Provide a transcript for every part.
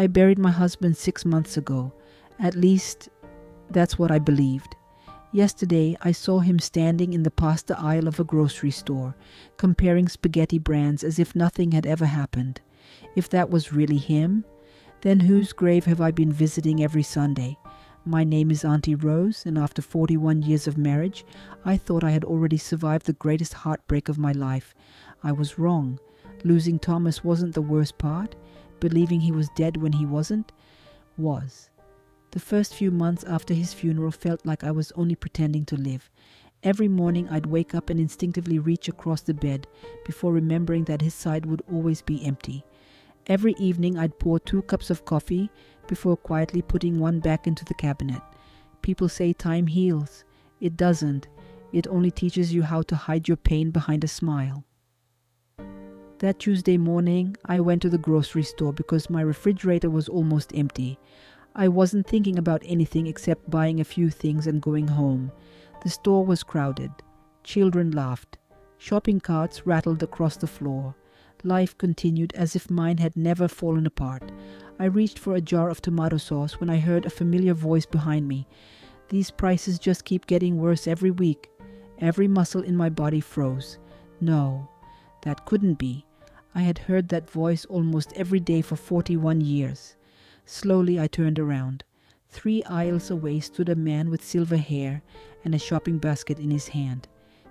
I buried my husband 6 months ago. At least, that's what I believed. Yesterday, I saw him standing in the pasta aisle of a grocery store, comparing spaghetti brands as if nothing had ever happened. If that was really him, then whose grave have I been visiting every Sunday? My name is Auntie Rose, and after 41 years of marriage, I thought I had already survived the greatest heartbreak of my life. I was wrong. Losing Thomas wasn't the worst part. Believing he was dead when he wasn't, was. The first few months after his funeral felt like I was only pretending to live. Every morning I'd wake up and instinctively reach across the bed before remembering that his side would always be empty. Every evening I'd pour 2 cups of coffee before quietly putting one back into the cabinet. People say time heals. It doesn't. It only teaches you how to hide your pain behind a smile. That Tuesday morning, I went to the grocery store because my refrigerator was almost empty. I wasn't thinking about anything except buying a few things and going home. The store was crowded. Children laughed. Shopping carts rattled across the floor. Life continued as if mine had never fallen apart. I reached for a jar of tomato sauce when I heard a familiar voice behind me. These prices just keep getting worse every week. Every muscle in my body froze. No, that couldn't be. I had heard that voice almost every day for 41 years. Slowly I turned around. 3 aisles away stood a man with silver hair and a shopping basket in his hand.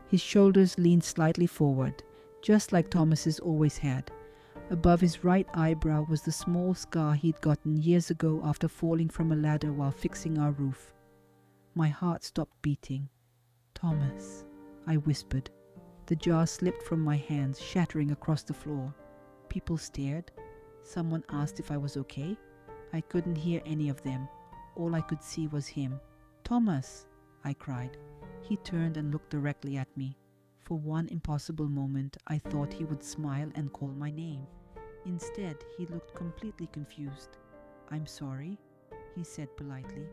His shoulders leaned slightly forward, just like Thomas's always had. Above his right eyebrow was the small scar he'd gotten years ago after falling from a ladder while fixing our roof. My heart stopped beating. "Thomas," I whispered. The jar slipped from my hands, shattering across the floor. People stared. Someone asked if I was okay. I couldn't hear any of them. All I could see was him. "Thomas!" I cried. He turned and looked directly at me. For one impossible moment, I thought he would smile and call my name. Instead, he looked completely confused. "I'm sorry," he said politely.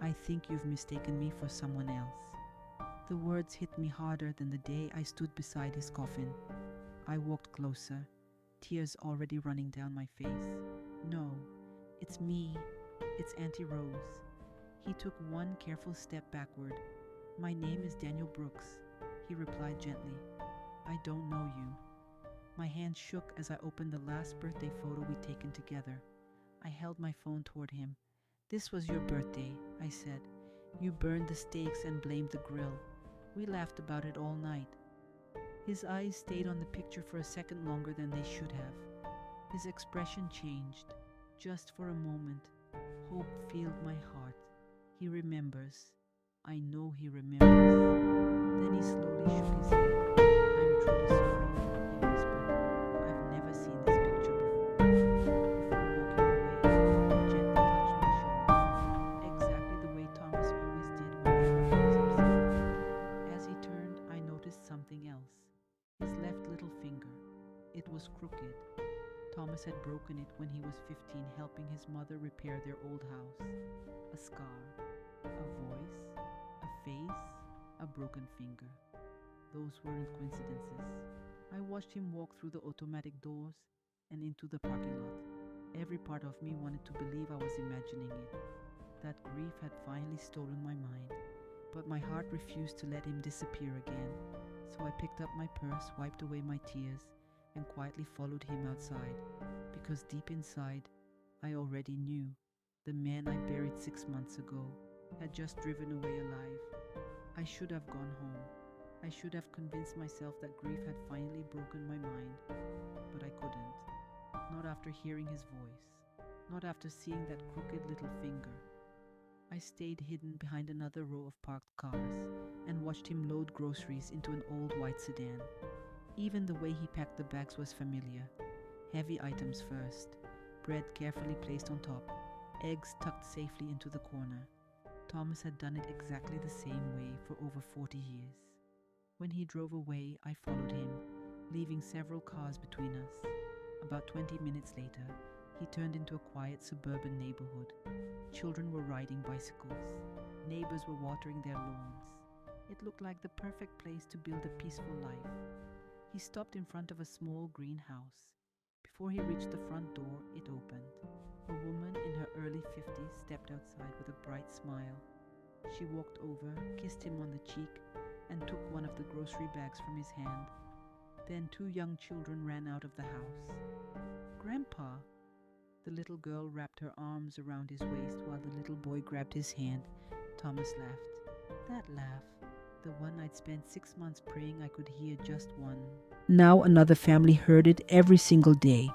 "I think you've mistaken me for someone else." The words hit me harder than the day I stood beside his coffin. I walked closer, tears already running down my face. "No, it's me. It's Auntie Rose." He took one careful step backward. "My name is Daniel Brooks," he replied gently. "I don't know you." My hand shook as I opened the last birthday photo we'd taken together. I held my phone toward him. "This was your birthday," I said. "You burned the steaks and blamed the grill. We laughed about it all night." His eyes stayed on the picture for a second longer than they should have. His expression changed. Just for a moment, hope filled my heart. He remembers. I know he remembers. Then he slowly shook his head. "I'm truly sorry," he whispered. "I've never seen this picture before." Before walking away, he gently touched my shoulder, exactly the way Thomas always did whenever I was upset. As he turned, I noticed something else. His left little finger. It was crooked. Thomas had broken it when he was 15, helping his mother repair their old house. A scar, a voice, a face, a broken finger. Those weren't coincidences. I watched him walk through the automatic doors and into the parking lot. Every part of me wanted to believe I was imagining it. That grief had finally stolen my mind, but my heart refused to let him disappear again. So I picked up my purse, wiped away my tears, and quietly followed him outside, because deep inside, I already knew the man I buried 6 months ago had just driven away alive. I should have gone home. I should have convinced myself that grief had finally broken my mind, but I couldn't. Not after hearing his voice, not after seeing that crooked little finger. I stayed hidden behind another row of parked cars and watched him load groceries into an old white sedan. Even the way he packed the bags was familiar. Heavy items first, bread carefully placed on top, eggs tucked safely into the corner. Thomas had done it exactly the same way for over 40 years. When he drove away, I followed him, leaving several cars between us. About 20 minutes later, he turned into a quiet suburban neighborhood. Children were riding bicycles. Neighbors were watering their lawns. It looked like the perfect place to build a peaceful life. He stopped in front of a small green house. Before he reached the front door, it opened. A woman stepped outside with a bright smile. She walked over, kissed him on the cheek, and took one of the grocery bags from his hand. Then two young children ran out of the house. "Grandpa!" The little girl wrapped her arms around his waist while the little boy grabbed his hand. Thomas laughed. That laugh, the one I'd spent 6 months praying I could hear just one. Now another family heard it every single day.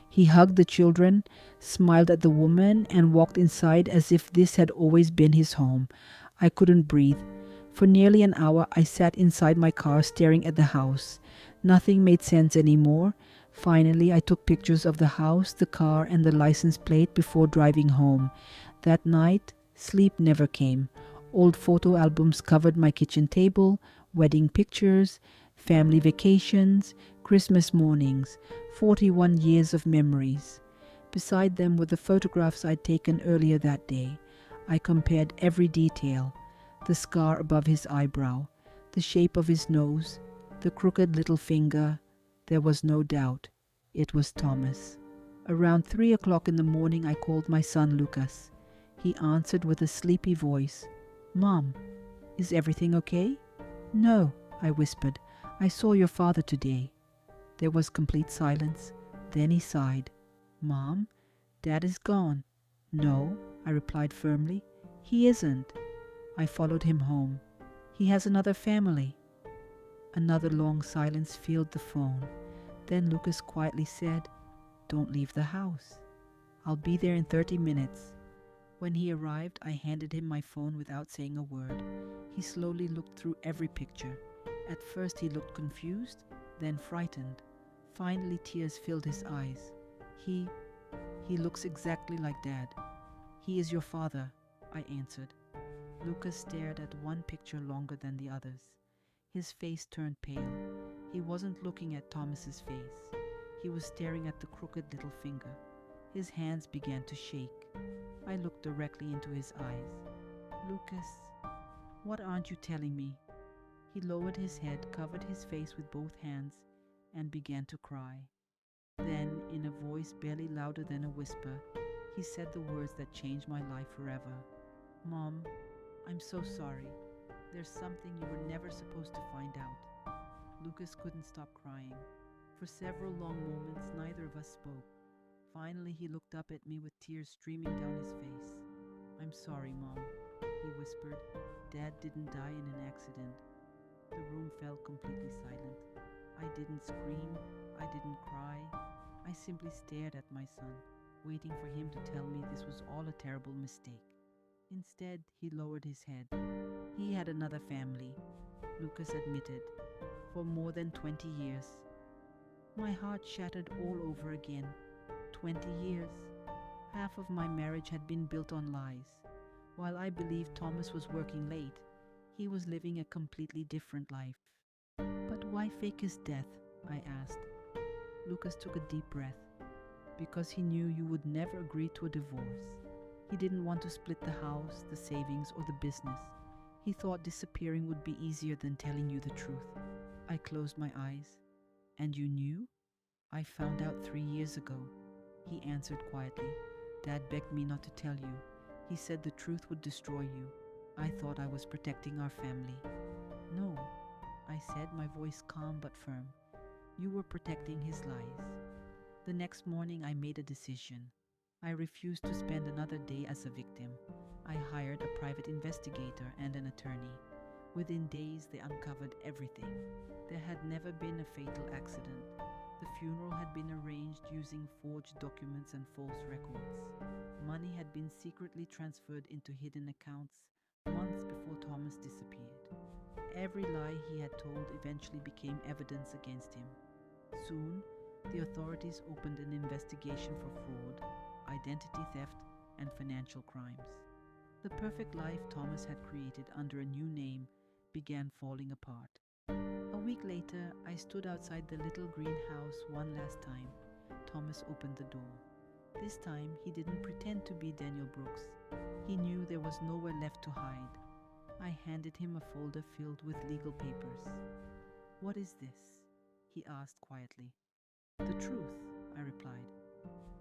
He hugged the children, smiled at the woman, and walked inside as if this had always been his home. I couldn't breathe. For nearly an hour, I sat inside my car staring at the house. Nothing made sense anymore. Finally, I took pictures of the house, the car, and the license plate before driving home. That night, sleep never came. Old photo albums covered my kitchen table, wedding pictures, family vacations, Christmas mornings, 41 years of memories. Beside them were the photographs I'd taken earlier that day. I compared every detail: the scar above his eyebrow, the shape of his nose, the crooked little finger. There was no doubt. It was Thomas. Around 3 o'clock in the morning, I called my son Lucas. He answered with a sleepy voice. "Mom, is everything okay?" "No," I whispered. "I saw your father today." There was complete silence. Then he sighed. "Mom, Dad is gone." "No," I replied firmly. "He isn't." I followed him home. "He has another family." Another long silence filled the phone. Then Lucas quietly said, "Don't leave the house. I'll be there in 30 minutes. When he arrived, I handed him my phone without saying a word. He slowly looked through every picture. At first he looked confused, then frightened. Finally tears filled his eyes. He looks exactly like Dad." "He is your father," I answered. Lucas stared at one picture longer than the others. His face turned pale. He wasn't looking at Thomas's face. He was staring at the crooked little finger. His hands began to shake. I looked directly into his eyes. "Lucas, what aren't you telling me?" He lowered his head, covered his face with both hands, and began to cry. Then, in a voice barely louder than a whisper, he said the words that changed my life forever. "Mom, I'm so sorry. There's something you were never supposed to find out." Lucas couldn't stop crying. For several long moments, neither of us spoke. Finally, he looked up at me with tears streaming down his face. "I'm sorry, Mom," he whispered. "Dad didn't die in an accident." The room fell completely silent. I didn't scream. I didn't cry. I simply stared at my son, waiting for him to tell me this was all a terrible mistake. Instead, he lowered his head. "He had another family," Lucas admitted, "for more than 20 years. My heart shattered all over again. 20 years. Half of my marriage had been built on lies. While I believed Thomas was working late, he was living a completely different life. "But why fake his death?" I asked. Lucas took a deep breath. "Because he knew you would never agree to a divorce. He didn't want to split the house, the savings, or the business. He thought disappearing would be easier than telling you the truth." I closed my eyes. "And you knew?" "I found out 3 years ago," he answered quietly. "Dad begged me not to tell you. He said the truth would destroy you. I thought I was protecting our family." "No," I said, my voice calm but firm. "You were protecting his lies." The next morning, I made a decision. I refused to spend another day as a victim. I hired a private investigator and an attorney. Within days, they uncovered everything. There had never been a fatal accident. The funeral had been arranged using forged documents and false records. Money had been secretly transferred into hidden accounts months before Thomas disappeared. Every lie he had told eventually became evidence against him. Soon, the authorities opened an investigation for fraud, identity theft, and financial crimes. The perfect life Thomas had created under a new name began falling apart. A week later, I stood outside the little green house one last time. Thomas opened the door. This time, he didn't pretend to be Daniel Brooks. He knew there was nowhere left to hide. I handed him a folder filled with legal papers. "What is this?" he asked quietly. "The truth," I replied.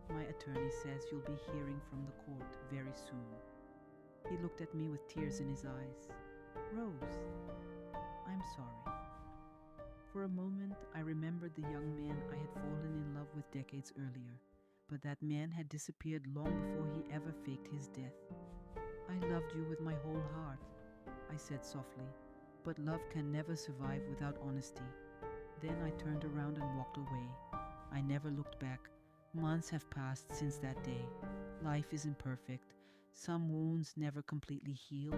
My attorney says you'll be hearing from the court very soon. He looked at me with tears in his eyes. Rose, I'm sorry. For a moment, I remembered the young man I had fallen in love with decades earlier, but that man had disappeared long before he ever faked his death. I loved you with my whole heart, I said softly, but love can never survive without honesty. Then I turned around and walked away. I never looked back. Months have passed since that day. Life isn't perfect. Some wounds never completely heal,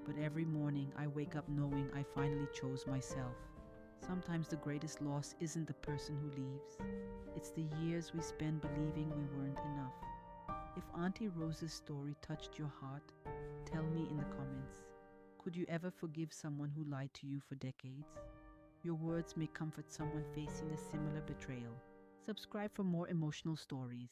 but every morning I wake up knowing I finally chose myself. Sometimes the greatest loss isn't the person who leaves. It's the years we spend believing we weren't enough. If Auntie Rose's story touched your heart, tell me in the comments. Could you ever forgive someone who lied to you for decades? Your words may comfort someone facing a similar betrayal. Subscribe for more emotional stories.